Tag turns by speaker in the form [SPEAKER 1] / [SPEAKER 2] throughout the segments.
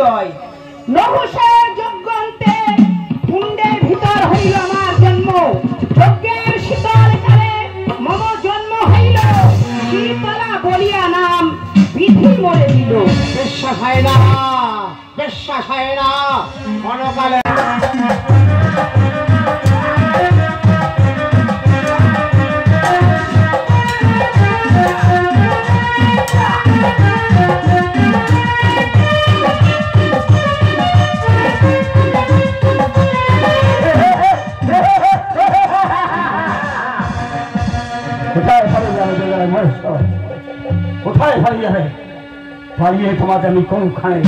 [SPEAKER 1] পরিচয়। নহুষের যজ্ঞন্তে কুণ্ডের ভিতর হইল আমার জন্ম, যজ্ঞের শীতল কালে মম জন্ম হইল, শীতলা বলিয়া নাম বিধি মরে দিল।
[SPEAKER 2] বিশ্বাস হয় না, বিশ্বাস হয় না ক্ষণকালে।
[SPEAKER 3] কোথায় হারিয়ে হয় হারিয়ে তোমাকে আমি কোনখানে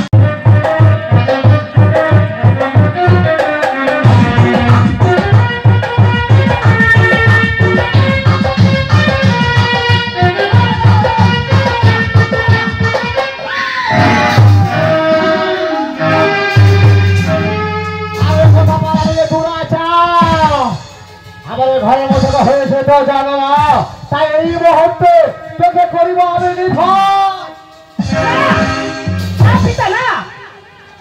[SPEAKER 2] আমাদের ঘরের মধ্যে হয়েছে তো জানো না, তাই এই মুহূর্তে তোকে করিব আমি নিধন।
[SPEAKER 1] পিতা না,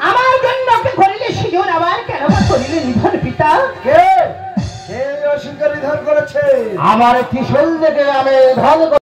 [SPEAKER 1] আমার জন্য করিলে সিজন, আবার কেন করিলে নিধন পিতা?
[SPEAKER 2] কে কে অস্বীকার নিধন করেছে? আমার ত্রিশূল থেকে আমি নিধন